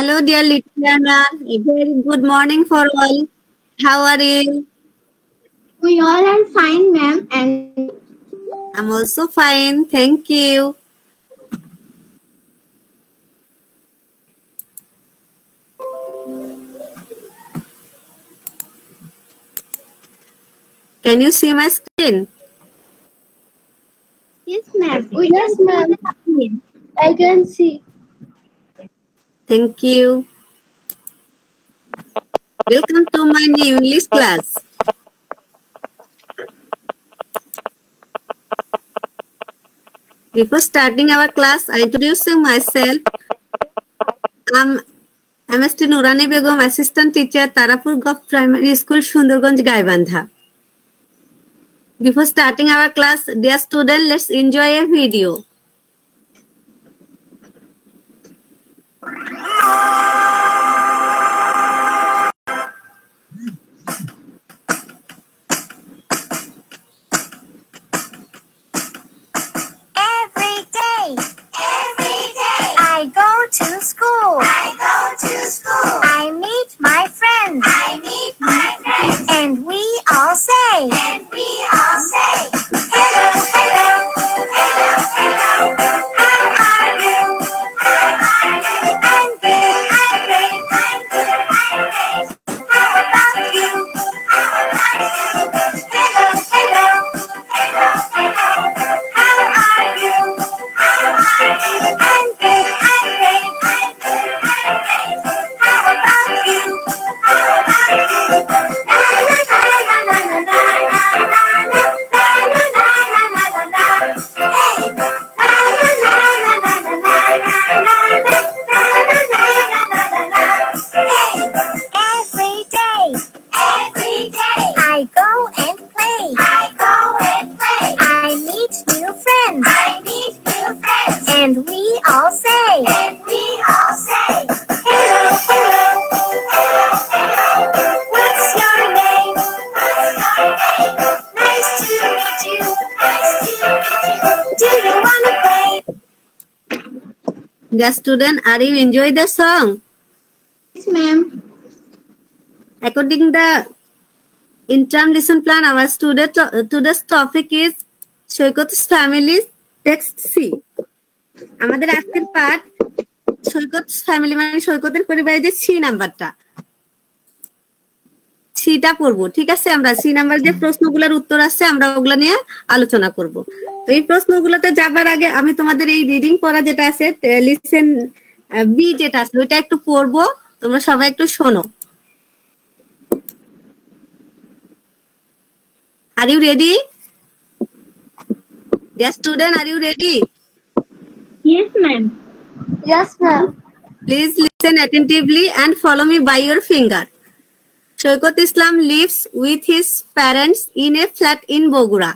Hello, dear Lithiana. A very good morning for all. How are you? We all are fine, ma'am, and I'm also fine. Thank you. Can you see my screen? yes, ma'am. Yes, ma'am. I can see. Thank you. Welcome to my new English class. Before starting our class, I introduce myself. I'm MST Nurani Begum, Assistant Teacher, Tarapur Gov Primary School, Sundarganj, Gaibandha. Before starting our class, dear student, let's enjoy a video. I go to school. I meet my friends. And we all say. Hello, hello. How are you? I'm good. How about you? Hello, hello. How are you? I'm good. How about you? Every day, I go and play. I meet new friends. And we all say. Hello, hello. What's your name? Nice to meet you. Do you wanna play? Dear student, are you enjoying the song? Yes, ma'am. According the interim lesson plan, our today's topic is Shoykot's family's text C. আমাদের আজকের পাঠ সৈকত family মানে সৈকতের পরিবারের যে C নাম্বারটা সিটা পড়বো, ঠিক আছে? আমরা সি নাম্বার যে প্রশ্নগুলোর উত্তর আছে আমরা ওগুলা নিয়ে আলোচনা করব। তো এই প্রশ্নগুলোতে যাবার আগে আমি তোমাদের এই রিডিং পড়া যেটা আছে লিসেন বি যেটা আছে ওইটা একটু পড়বো, তোমরা সবাই একটু শোনো। Are you ready? Dear student, are you ready? Yes, ma'am. Yes, ma'am. Please listen attentively and follow me by your finger. Shoykot Islam lives with his parents in a flat in Bogura.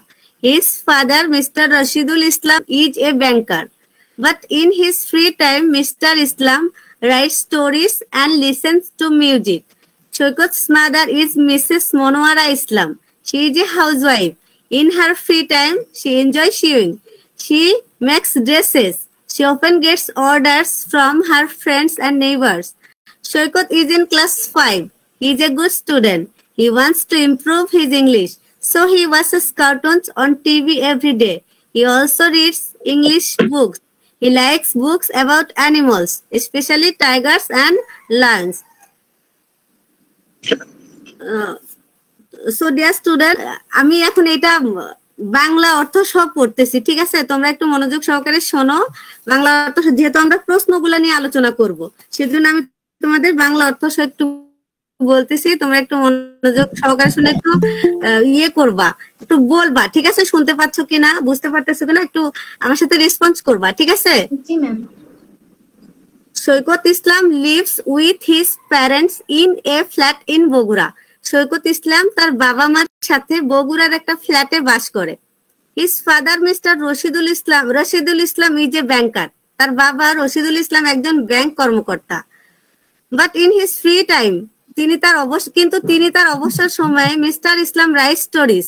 His father, Mr. Rashidul Islam, is a banker. But in his free time, Mr. Islam writes stories and listens to music. Shoykot's mother is Mrs. Monwara Islam. She is a housewife. In her free time, she enjoys sewing. She makes dresses. She often gets orders from her friends and neighbors. Shoykot is in class 5. He is a good student. He wants to improve his English. So he watches cartoons on TV every day. He also reads English books. He likes books about animals, especially tigers and lions. So dear student, আমি এখন এটা বাংলা অর্থ সব পড়তেছি, ঠিক আছে? তোমরা একটু মনোযোগ সহকারে শোনো। বাংলা অর্থ যেহেতু আমরা প্রশ্নগুলো নিয়ে আলোচনা করব, সেজন্য আমি তোমাদের বাংলা অর্থ সব একটু বলতেছি, তোমরা একটু মনোযোগ সহকারে শুনে একটু ইয়ে করবা, একটু বলবা, ঠিক আছে? শুনতে পাচ্ছ কিনা, বুঝতে পারতেছো কিনা, একটু আমার সাথে রেসপন্স করবা, ঠিক আছে? জি, ma'am. Shoykot Islam lives with his parents in a flat in Bogura. Saikat Islam তার বাবা মার সাথে বগুড়ার একটা ফ্ল্যাটে বাস করে। His father mister Rashidul Islam is a banker. তার বাবা রশিদুল ইসলাম একজন ব্যাংক কর্মকর্তা। But in his free time তিনি তার অবসর সময়ে মিস্টার ইসলাম রাইট স্টোরিজ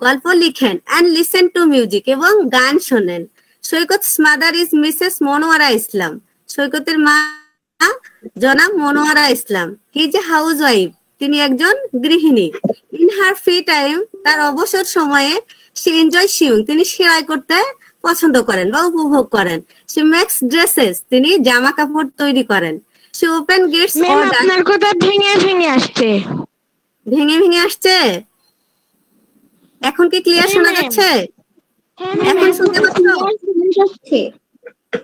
গল্প লিখেন অ্যান্ড লিসেন টু মিউজিক এবং গান শোনেন। Saikat's mother is Mrs Monowara Islam. সৈকতের মা জনাব Monowara Islam. He is a housewife, তিনি একজন গৃহিণী। ইন হার ফ্রি টাইম, তার অবসর সময়ে সে এনজয় শিউং, তিনি সেলাই করতে পছন্দ করেন বা উপভোগ করেন। সে মেক্স ড্রেসেস, তিনি জামা কাপড় তৈরি করেন। She often Gates ma'am order. আপনার কথা ভেঙে ভেঙে আসছে। ভেঙে ভেঙে আসছে? এখন কি ক্লিয়ার শোনা যাচ্ছে? এখন শুনতে পাচ্ছ?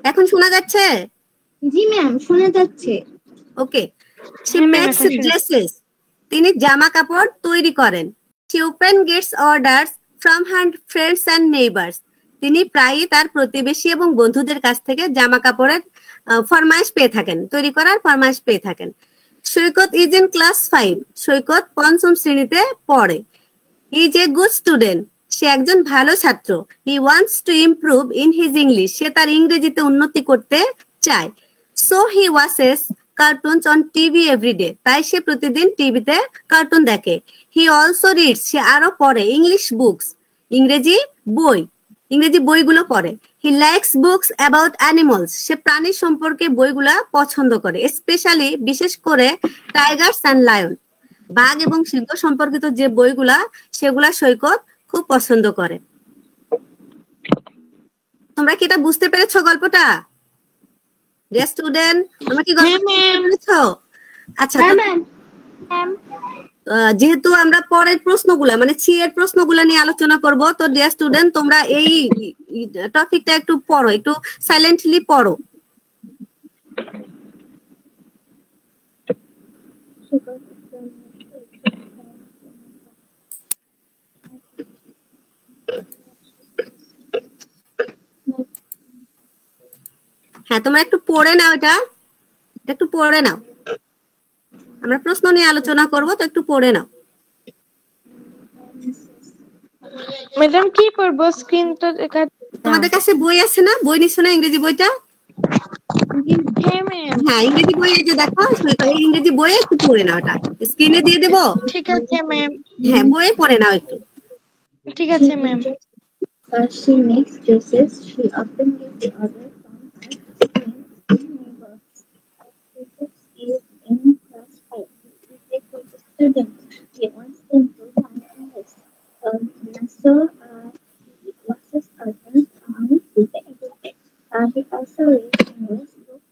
এখন শোনা যাচ্ছে? জি ম্যাম, শোনা যাচ্ছে। ওকে। সে হ্যাঁ, ma'am, মেক্স এখন শুনছি। ড্রেসেস, তিনি জামা কাপড় তৈরি করেন। She often gets orders from her friends and neighbours, তিনি প্রায়ই তার প্রতিবেশী এবং বন্ধুদের কাছ থেকে জামা কাপড়ের ফরমাইশ পেয়ে থাকেন, তৈরি করার ফরমাইশ পেয়ে থাকেন। Saikat is in class 5, Saikat পঞ্চম শ্রেণীতে পড়ে। ইজ এ গুড স্টুডেন্ট, সে একজন ভালো ছাত্র। He wants to improve in his English, সে তার ইংরেজিতে উন্নতি করতে চায়। So he watches cartoons on TV every day, তাই সে প্রতিদিন টিভিতে কার্টুন দেখে। হি অলসো রিডস, সে আরো পড়ে ইংলিশ বুকস, ইংরেজি বই, ইংরেজি বইগুলো পড়ে। He likes books about animals, সে প্রাণী সম্পর্কে বইগুলা পছন্দ করে। স্পেশালি, বিশেষ করে টাইগার্স অ্যান্ড লায়ন, বাঘ এবং সিংহ সম্পর্কিত যে বইগুলা, সেগুলা সৈকত খুব পছন্দ করে। তোমরা কি এটা বুঝতে পেরেছো গল্পটা? স্টুডেন্ট, তোমরা কি গল্পটা বুঝতে পেরেছো? আচ্ছা, যেহেতু আমরা পরের প্রশ্নগুলা মানে সি এর প্রশ্নগুলা নিয়ে আলোচনা করব, তো ডিয়ার স্টুডেন্ট তোমরা এই টপিকটা একটু পড়ো, একটু সাইলেন্টলি পড়ো। হ্যাঁ, তোমরা একটু পড়ে নাও, এটা একটু পড়ে নাও। আমরা প্রশ্ন নিয়ে আলোচনা করব, তো একটু পড়ে নাও। ম্যাডাম কি পড়বো? স্ক্রিন তো তোমাদের কাছে বই আছে না? বই নিছো না ইংরেজি বইটা? হ্যাঁ ম্যাম। হ্যাঁ, ইংরেজি বই এই যে দেখো, এই ইংরেজি বইয়ে একটু পড়ে নাও, এটা স্ক্রিনে দিয়ে দেবো। ঠিক আছে ম্যাম। হ্যাঁ, বইয়ে পড়ে নাও একটু। ঠিক আছে ma'am. She makes dresses. She often gets orders from her neighbors. Is in class 5. He is a good student. He wants to improve on English. So he watches cartoons on TV every day. He also reads English books.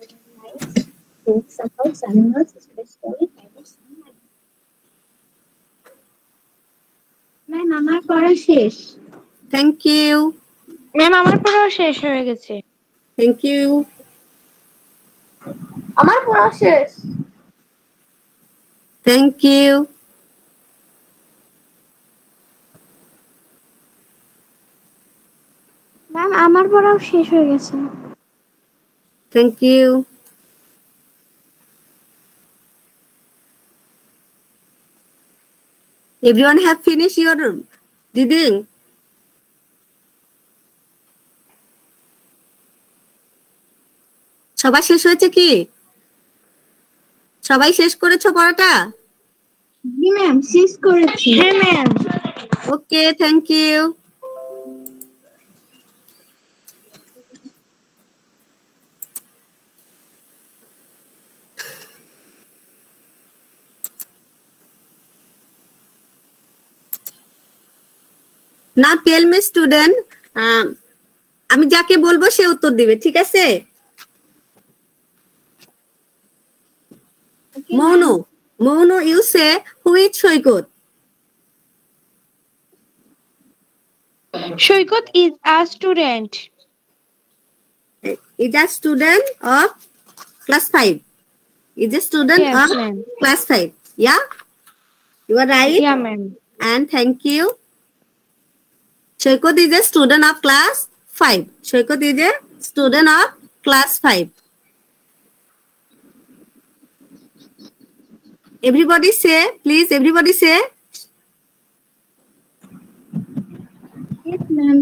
He likes books about animals, especially tigers and lions. Ma'am, আমার পড়া শেষ। Thank you. Ma'am আমার পড়াও শেষ হয়ে গেছে। Thank you. আমার পড়া শেষ। Thank you. ম্যাম, আমার পড়াও শেষ হয়ে গেছে। Thank you. Everyone have finished your reading? সবাই শেষ হয়েছে কি? সবাই শেষ করেছো পড়াটা? জি ম্যাম, শেষ করেছি। হ্যাঁ ম্যাম। Okay, thank you. না, টেল মি স্টুডেন্ট, আমি যাকে বলবো সে উত্তর দিবে, ঠিক আছে? Mounu, Mounu, you say which Saikat? Saikat is a student. Is a student of class 5. Is a student Yes, of ma'am. class 5. Yeah, you are right. Yeah ma'am. And thank you. Shoykot is a student of class 5. Shoykot is a student of class 5. Everybody say, please, everybody say. Yes ma'am.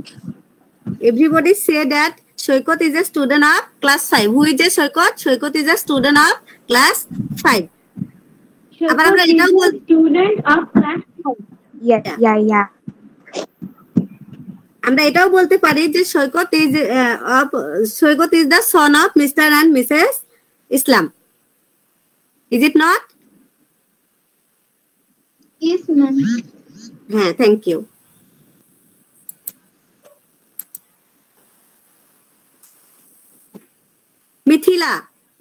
Everybody say that Shoykot is a student of class 5. Who is a Shoykot? Shoykot is a student of class 5. আবার আমরা এটাও বল, Student of class 5. Yeah. আমরা এটাও বলতে পারি যে Saikat is the son of mister and Mrs Islam. Is it not? Yes, ma'am. হ্যাঁ, thank you.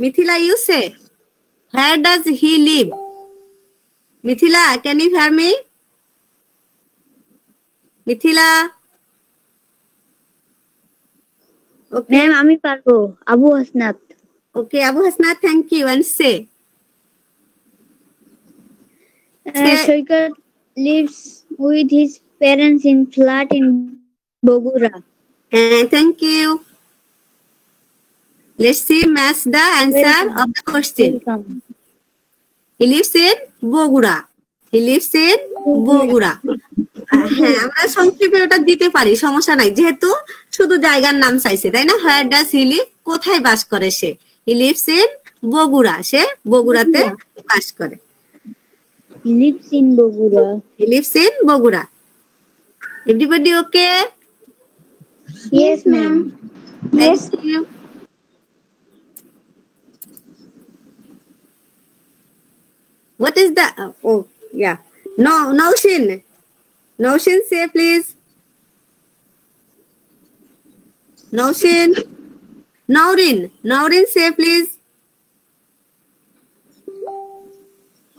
Mithila, you say, where does he live? Mithila, can you hear me? Mithila? Okay. Ma'am, আমি পারবো। Abu Hasnat. Okay, Abu Hasnat, thank you. And say. Shoykot lives with his parents in flat in Bogura. Thank you. Let's see, match the answer of the question. Welcome. He lives in Bogura. He lives in Bogura. হ্যাঁ, আমরা সংক্ষেপে ওটা দিতে পারি, সমস্যা নাই, যেহেতু শুধু জায়গার নাম চাইছে, তাই না? Where does he live? কোথায় বাস করে সে? He lives in Bogura. সে বগুড়াতে বাস করে। He lives in Bogura. He lives in Bogura. Everybody okay? Yes, ma'am. Thank you. What is the oh yeah. No, Naushin, say please. Naurin, say please.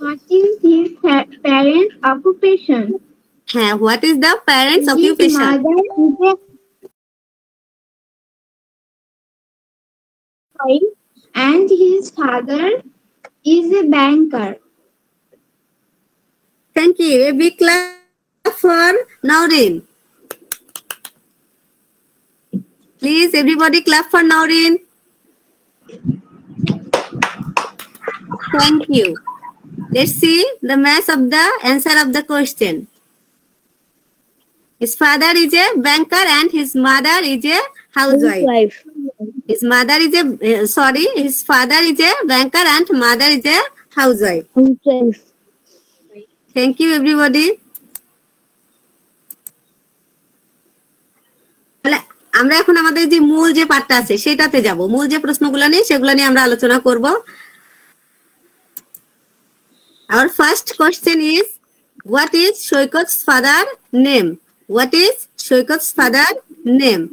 What is his parents' occupation? What is the parents' occupation? His mother is a and his father is a banker. Thank you. A big clap for Naurin. Please, everybody clap for Naurin. Thank you. Let's see the match of the answer of the question. His father is a banker and his mother is a housewife. His father is a banker and mother is a housewife. Thank you, everybody. আমরা এখন আমাদের যে মূল যে পাঠটা আছে সেটাতে যাব। মূল যে প্রশ্নগুলো নিয়ে সেগুলো নিয়ে আমরা আলোচনা করব। Our first question is, what is Shoykot's father name? What is Shoykot's father name?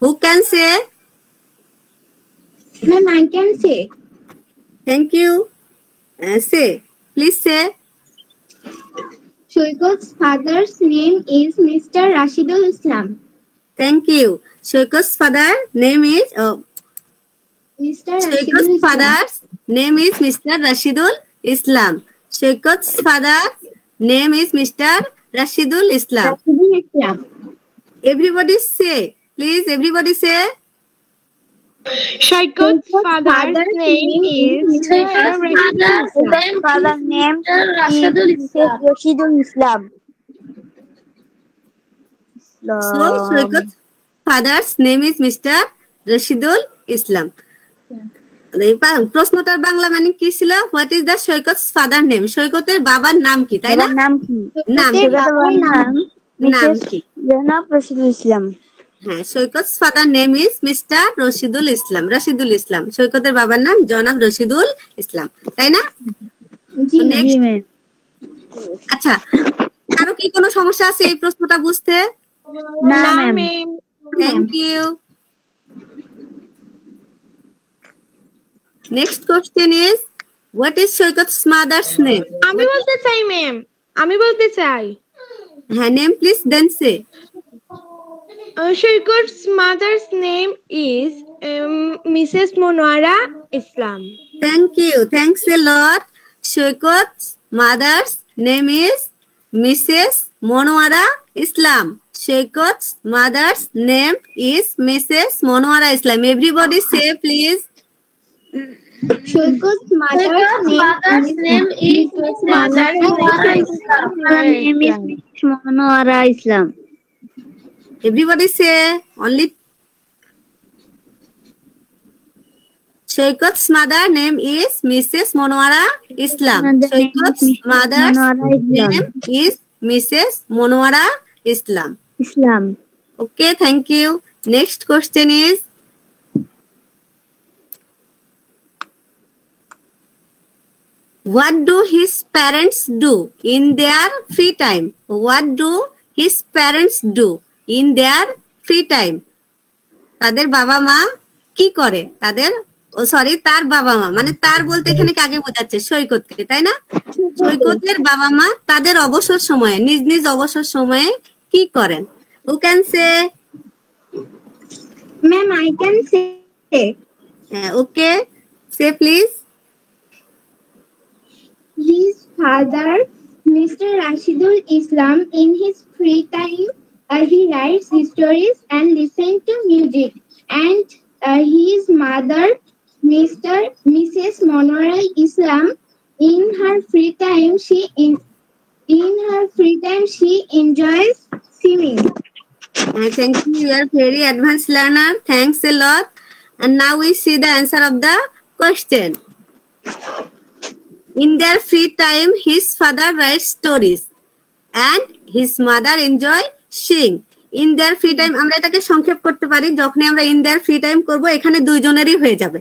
Who can say? Ma'am, I can say. Thank you. Say. Please say. Shoykot's father's name is Mr. Rashidul Islam. Thank you. Shoykot's father name is Mr. Shoykot's father's name is Mr. Rashidul Islam. Shoykot's father's name is Mr. Rashidul Islam. Rashidul Islam. Everybody say. Please, everybody say. Shoykot's father's name is Rashidul Islam. So, Shoykot's father's name is Mr. Rashidul Islam. প্রশ্নটার বাংলা মানে কি ছিল? What is the Saikat's father name? সৈকতের বাবার নাম কি, তাই না? নাম কি? নাম কি? জনাব রশিদুল ইসলাম। হ্যাঁ, Saikat's father name is mister Rashidul Islam. Rashidul Islam, সৈকতের বাবার নাম জনাব রশিদুল ইসলাম, তাই না? আচ্ছা, আরো কি কোনো সমস্যা আছে এই প্রশ্নটা বুঝতে? না ma'am. Thank you. Next question is, what is Shoykot's mother's name? আমি বলতে চাই ম্যাম, আমি বলতে চাই। Her name please, then say. Shoykot's mother's name is Mrs. Monwara Islam. Thank you. Thanks a lot. Shoykot's mother's name is Mrs. Monwara Islam. Shoykot's mother's name is Mrs. Monwara Islam. Everybody say please. Shoykot's mother's name is Monwara Islam. Everybody say only. Shoykot's mother name is Mrs. Monwara Islam. Shoykot's mother's name is Mrs. Monwara Islam. Okay, thank you. Next question is, what do his parents do in their free time? What do his parents do in their free time? তাদের বাবা মা কি করে? তার বাবা মা, মানে তার বলতে এখানে কাকে বোঝাচ্ছে? সৈকতকে, তাই না? সৈকতের বাবা মা তাদের অবসর সময়ে, নিজ নিজ অবসর সময়ে কি করেন? Who can say? Ma'am, I can say. Okay, say please. His father, Mr. Rashidul Islam, in his free time, he writes stories and listens to music. And his mother, Mrs. Monwara Islam, in her free time, she enjoys swimming. Thank you. You are very advanced learner. Thanks a lot. And now we see the answer of the question. In their free time, his father writes stories and his mother enjoy sing. In their free time, আমরা এটাকে সংক্ষেপ করতে পারি, যখন আমরা in their free time করব এখানে দুইজনেরই হয়ে যাবে।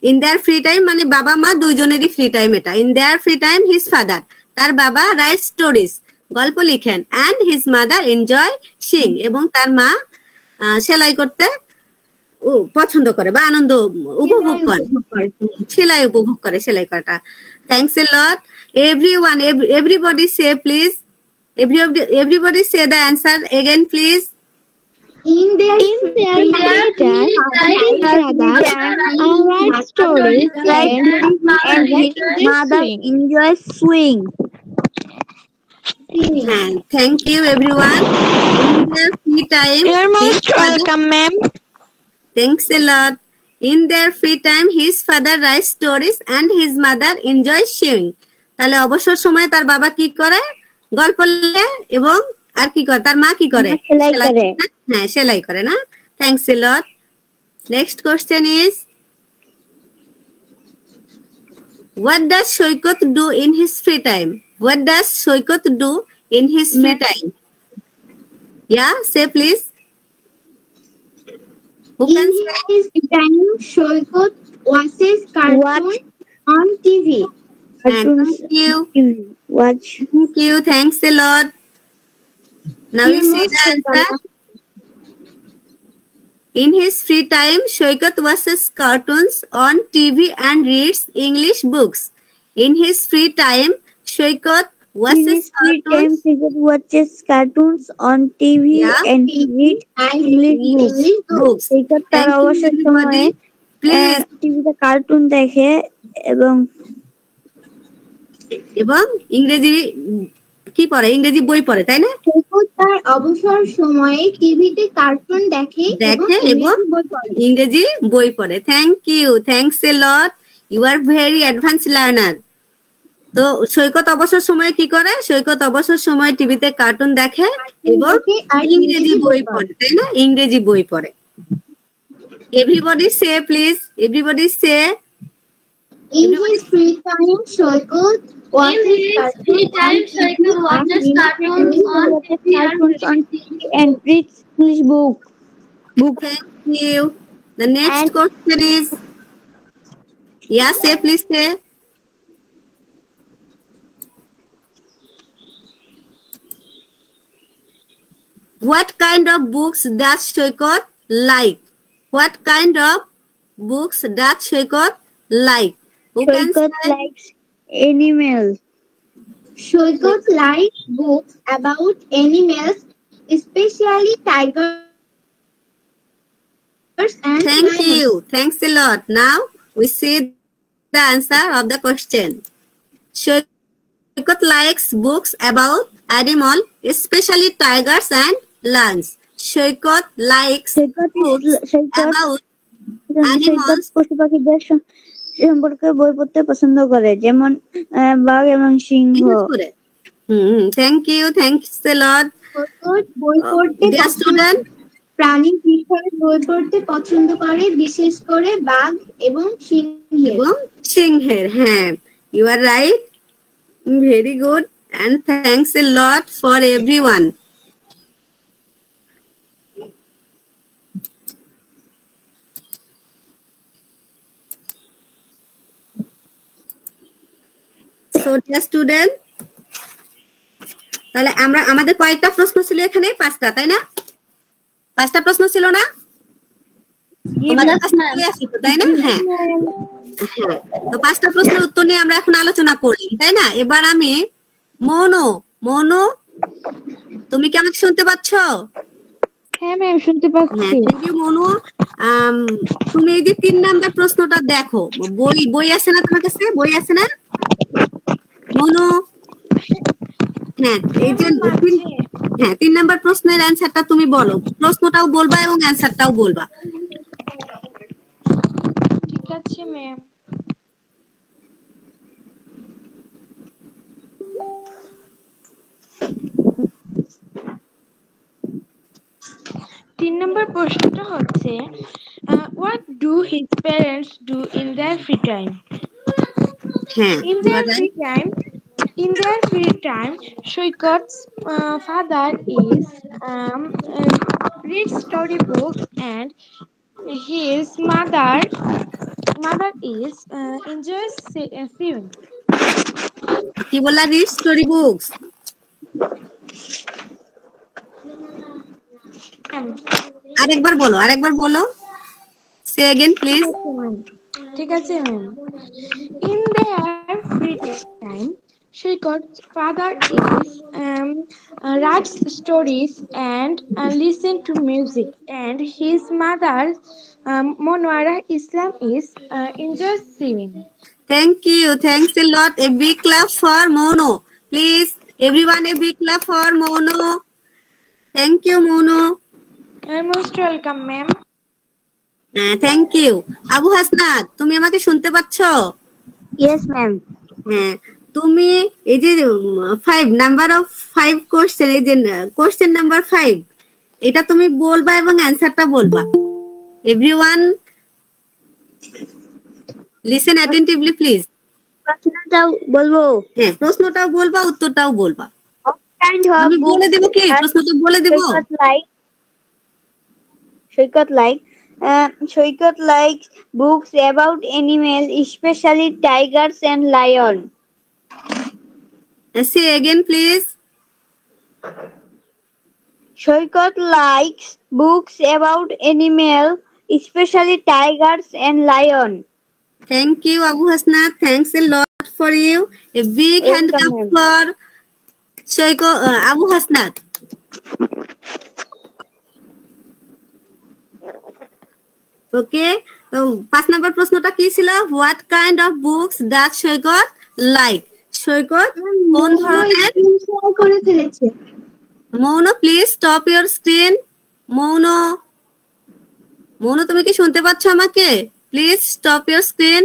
In their free time মানে বাবা মা দুইজনেরই free time এটা। In their free time, his father, তার বাবা writes stories, গল্প লিখেন, and his mother enjoy sing, এবং তার মা সেলাই করতে পছন্দ করে বা আনন্দ উপভোগ করে, সেলাই উপভোগ করে, সেলাই করাটা। Thanks a lot. Everybody say please. Everybody say the answer again, please. In their free time, write stories and his mother enjoys swimming. Thank you, everyone. In their free time, You're most welcome, ma'am. Thanks a lot. In their free time, his father writes stories and his mother enjoys sewing. তাহলে অবসর সময়ে তার বাবা কি করে? গল্প লেখে, এবং আর কি করে? তার মা কি করে? সেলাই করে। হ্যাঁ, সেলাই করে না? Thanks a lot. Next question is, what does Shoykot do in his free time? What does Shoykot do in his free time? Yeah, say please. In his time, Shoykot watches cartoons on TV. Thank you. Watch. Thank you. Thanks a lot. Now you see the answer. In his free time, Shoykot watches cartoons on TV and reads English books. In his free time, Shoykot watches cartoons on TV and read English books. Shoykot তার অবসর সময়ে টিভিতে cartoon দেখে এবং ইংরেজি কি পড়ে? ইংরেজি বই পড়ে, তাই না? Shoykot তার অবসর সময়ে টিভিতে কার্টুন দেখে এবং ইংরেজি বই পড়ে। Thank you. Thanks a lot. You are very advanced learner. তো সৈকত অবসর সময়ে কি করে? সৈকত অবসর সময়ে টিভিতে কার্টুন দেখে এবং ইংরেজি বই পড়ে, তাই না? ইংরেজি বই পড়ে। Everybody say please. Everybody say. In his free time, Shoykot watches cartoons on TV and reads English books. Thank you. The next question is, yeah, say please say. What kind of books does Shoykot like? What kind of books does Shoykot like? Shoykot likes animals. Shoykot likes books about animals, especially tigers and Thank you. Thanks a lot. Now we see the answer of the question. Shoykot likes books about animals, especially tigers and lions. Shoykot likes books about animals. পশু পাখিদের সম্পর্কে বই পড়তে পছন্দ করে, যেমন বাঘ এবং সিংহ। Thank you. Thanks a lot. বই পড়তে প্রাণী বিষয়ে বই পড়তে পছন্দ করে, বিশেষ করে বাঘ এবং সিংহ। এবং সিংহের। হ্যাঁ, you are right, very good, and thanks a lot for everyone. So dear student, তাহলে আমাদের কয়েকটা প্রশ্ন ছিল এখানে? 5টা, তাই না? 5টা প্রশ্ন ছিল না? আমাদের কাছে চলে আসি তো, তাই না? হ্যাঁ, তো 5টা প্রশ্নের উত্তর নিয়ে আমরা এখন আলোচনা করলাম, তাই না? এবার আমি মনো, তুমি কি আমাকে শুনতে পাচ্ছ? হ্যাঁ ম্যাম, শুনতে পাচ্ছি। হ্যাঁ, থ্যাংক ইউ মনো। তুমি এই যে 3 নাম্বার প্রশ্নটা দেখো, বই আছে না তোমার কাছে? বই আছে না মনো? হ্যাঁ, এই যে 3 নাম্বার প্রশ্নের অ্যানসারটা তুমি বলো। প্রশ্নটাও বলবা এবং অ্যানসারটাও বলবা। ঠিক আছে ম্যাম। তিন নম্বর প্রশ্নটা হচ্ছে, what do his parents do in their free time? হ্যাঁ, In their free time, Shoykot's father is read storybooks and his mother is enjoys sewing. কি বললা? Read story books. আরেকবার বলো। সে अगेन প্লিজ। ঠিক আছে ma'am. In their free time, Shoykot's father is writes stories and listen to music, and his mother, Monwara Islam, is enjoys sewing. Thank you. Thanks a lot. A big clap for Mono. Please, everyone, a big clap for Mono. Thank you, Mono. You're most welcome, ma'am. Thank you. Abu Hasnat, তুমি আমাকে শুনতে পাচ্ছ? Yes, ma'am. হ্যাঁ, তুমি এই যে 5 number of 5 question, এই যে কোশ্চেন নাম্বার 5, এটা তুমি বলবা এবং অ্যানসারটা বলবা। Everyone, listen attentively, please. প্রশ্নটাও বলবো? হ্যাঁ, প্রশ্নটাও বলবা, উত্তরটাও বলবা। আমি বলে দেব কি? প্রশ্নটা বলে দেব। Shoykot likes books about animals, especially tigers and lions. Say again, please. Shoykot likes books about animals, especially tigers and lions. Thank you, Abu Hasnat. Thanks a lot for you. A big hand clap for Abu Hasnat. Okay. So, 5 number প্রশ্নটা কি ছিল? What kind of books does Shoykot like? Shoykot কোন ধরনের? করে ফেলেছে। Mono, please stop your screen. Mono, তুমি কি শুনতে পাচ্ছ আমাকে? Please stop your screen.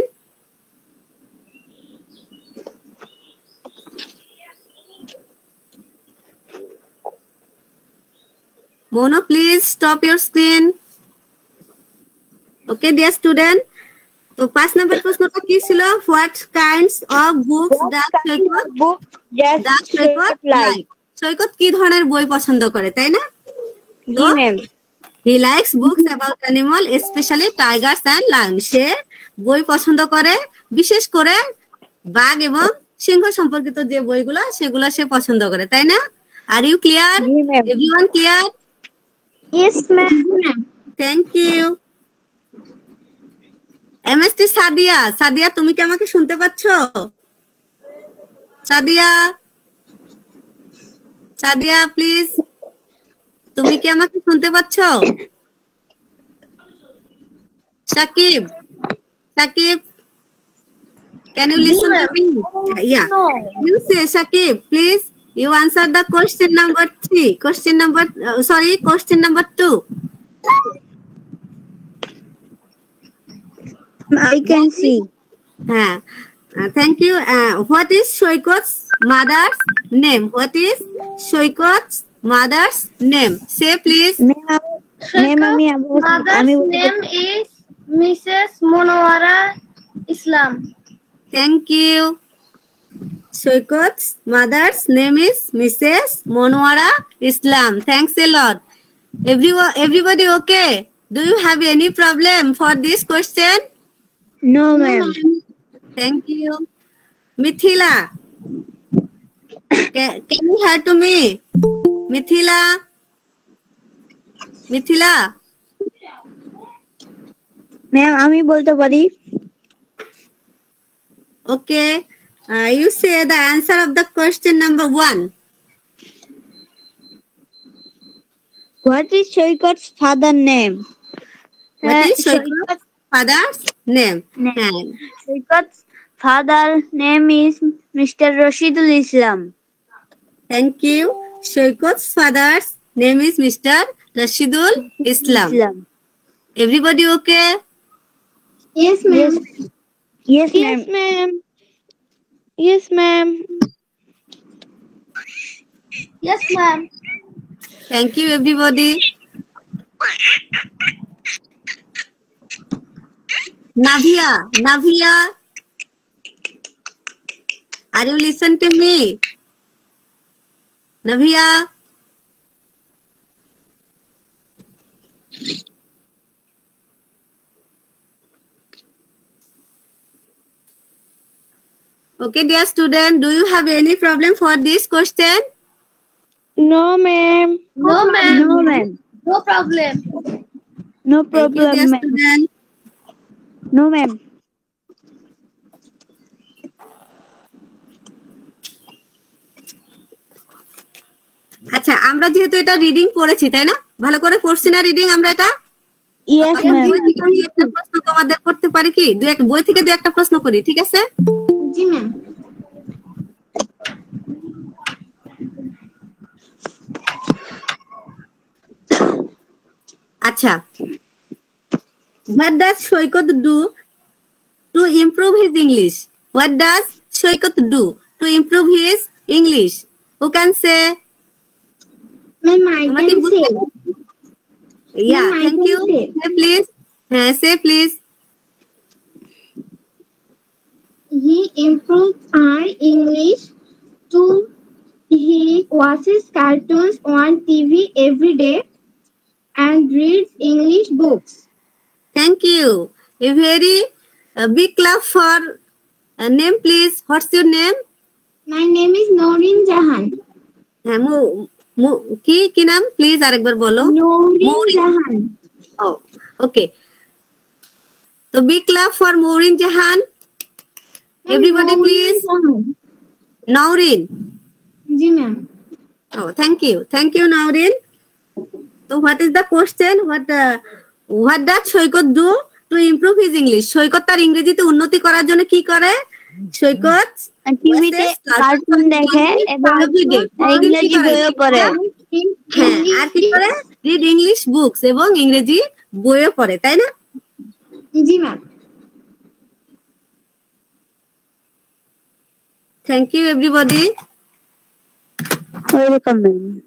Mono, please stop your screen. Okay, dear student. তো 5 নাম্বার প্রশ্নটা কি ছিল? What kinds of books does Shoykot like? সৈকত কি ধরনের বই পছন্দ করে, তাই না? জি ma'am. He likes books about animals, especially tigers and lions. সে বই পছন্দ করে, বিশেষ করে বাঘ এবং সিংহ সম্পর্কিত যে বইগুলো সেগুলো সে পছন্দ করে, তাই না? Are you clear? Everyone clear? Yes, ma'am. Thank you. MST Sadia, তুমি কি আমাকে শুনতে পাচ্ছ? সাদিয়া, প্লিজ, তুমি কি আমাকে শুনতে পাচ্ছ? Shakib, can you listen to me? Yeah. You say, Shakib, please, you answer the question number 3. Question number 2. I can see. Thank you. What is Shoykot's mother's name? What is Shoykot's mother's name? Say, please. Ma'am, mother's name is Mrs. Monwara Islam. Thank you. Shoykot's mother's name is Mrs. Monwara Islam. Thanks a lot. Everybody okay? Do you have any problem for this question? No, ma'am. Thank you. Mithila. Can you hear to me? Mithila. Mithila. Ma'am, আমি বলতে পারি। Okay. You say the answer of the question number 1. What is Shoykot's father name? What is Shoykot's father's name? Shoykot's father name is Mr. Rashidul Islam. Thank you. Shoykot's father's name is Mr. Rashidul Islam. Everybody okay? Yes, ma'am. Yes, Yes, ma'am. Yes, ma'am. Yes, ma'am. Thank you, everybody. Navia, are you listening to me? Navia? Okay, dear student, do you have any problem for this question? No, ma'am. No, ma'am. No, ma'am. No problem. No Thank you, problem, dear ma'am. student. No, ma'am. আচ্ছা, আমরা যেহেতু এটা reading পড়েছি তাই না? ভালো করে পড়ছি না রিডিং আমরা এটা? Yes, ma'am. বই থেকে আমি একটা প্রশ্ন তোমাদের করতে পারি কি? বই থেকে দু একটা প্রশ্ন করি, ঠিক আছে? জি, ma'am. আচ্ছা, what does Shoykot do to improve his English? What does Shoykot do to improve his English? Who can say? Ma'am, I তোমাকে can বুঝতে- say. Yeah, Ma'am, I thank can you. say. Say please. Say please. He improves our English to he watches cartoons on TV every day and reads English books. Thank you. A very big clap for name, please. What's your name? My name is Nourin Jahan. হ্যাঁ, কি নাম please আরেকবার বলো। Nourin Jahan. Oh, okay. So big clap for Nourin Jahan. Everybody please. Nourin. जी ma'am. Oh, thank you Nourin. So what is the question? What does Shoykot do to improve his English? Shoykot তার ইংরেজিতে উন্নতি করার জন্য কি করে? Shoykot টিভিতে cartoon দেখে এবং ইংরেজি বইও পড়ে. হ্যাঁ, আর কি করে? রিড ইংলিশ বুকস এবং ইংরেজি বইও পড়ে, তাই না? जी ma'am. Thank you everybody. Welcome ma'am.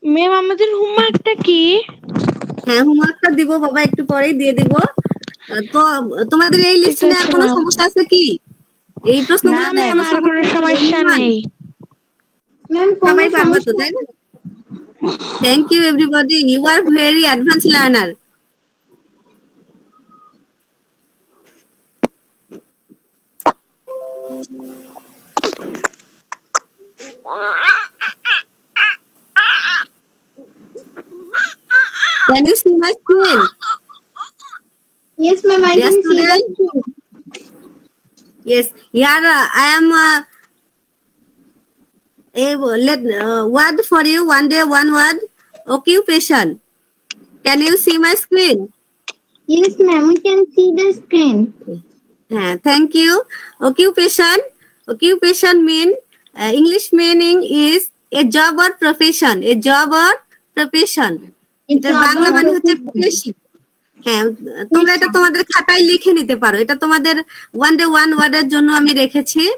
Ma'am আমাদের হোমওয়ার্কটা কি? হ্যাঁ, হোমওয়ার্কটা দিব বাবা, একটু পরেই দিয়ে দিব। তো তোমাদের এই লিসনে আর কোনো সমস্যা আছে কি? এই প্রশ্নগুলো না, কোনো সমস্যা নেই। ম্যাম সবাই পারবে তো, তাই না? Thank you everybody. You are very advanced learner. Can you see my screen? Yes ma'am, I Yes, can see that student. too. Yes, here I am. Word for you. One day, one word. Occupation. Can you see my screen? Yes ma'am, we can see the screen. Thank you. Occupation. Occupation mean English meaning is a job or profession. A job or profession. এটা বাংলা মানে হচ্ছে পেশা। হ্যাঁ, তোমরা এটা তোমাদের খাতায় লিখে নিতে পারো। এটা তোমাদের ওয়ান ডে ওয়ান ওয়ার্ডের জন্য আমি রেখেছি।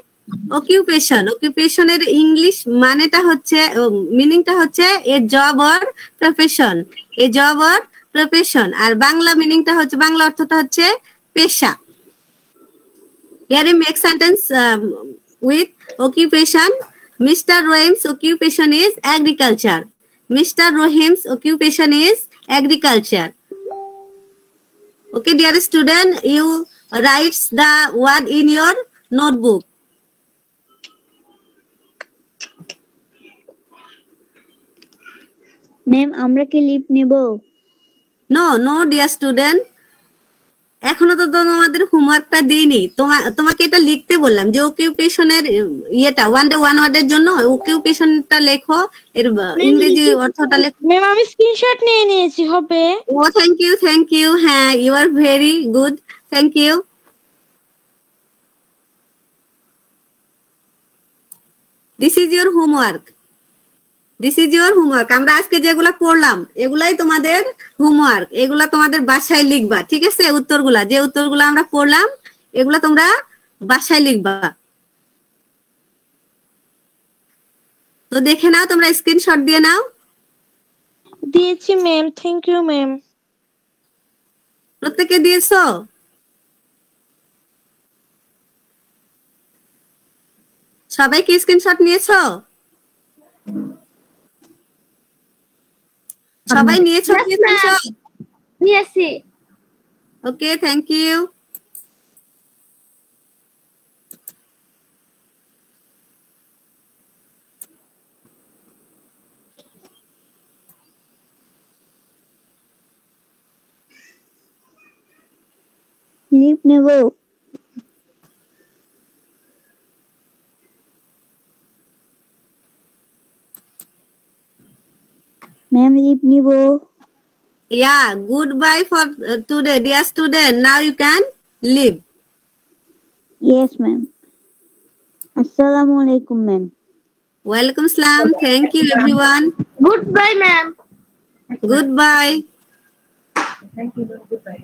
অকিউপেশন, অকিউপেশনের ইংলিশ মানেটা হচ্ছে, মিনিংটা হচ্ছে a job or profession. A job or profession, আর বাংলা মিনিংটা হচ্ছে, বাংলা অর্থটা হচ্ছে পেশা। Here we make sentence with occupation. Mr. Rohim's occupation is agriculture. Mr. Rohim's occupation is agriculture. Okay, dear student, you write the word in your notebook. Ma'am আমরা কি leave নেব? No, no, dear student. এখনো তো তোমাদের হোমওয়ার্কটা দিইনি। তোমাকে এটা লিখতে বললাম যে অকিউপেশনের ইয়েটা ওয়ান ওয়ার্ডের জন্য অকিউপেশনটা লেখো, এর ইংরেজি অর্থটা লেখো। ম্যাম আমি স্ক্রিনশট নিয়ে নিয়েছি, হবে? Oh thank you. হ্যাঁ, you are very good, thank you. This is your homework, আমরা আজকে যেগুলা পড়লাম এগুলাই তোমাদের হোমওয়ার্ক, এগুলা তোমাদের বাসায় লিখবা, ঠিক আছে? যে উত্তরগুলা আমরা পড়লাম এগুলা তোমরা বাসায় লিখবা। তো দেখে নাও, তোমরা স্ক্রিনশট দিয়ে নাও। দিয়েছি ম্যাম, থ্যাংক ইউ ম্যাম। প্রত্যেকে দিয়েছো? সবাই কি স্ক্রিনশট নিয়েছো? সবাই নিয়েছো? নিয়েছি। ওকে, থ্যাংক ইউ। লিভ নেব? ম্যাম লিভ নিব? Yeah, goodbye for today, dear student. Now you can leave. Yes ma'am. Assalamu alaikum ma'am. Welcome salam. Thank you everyone. Goodbye ma'am. Goodbye. Thank you. Goodbye.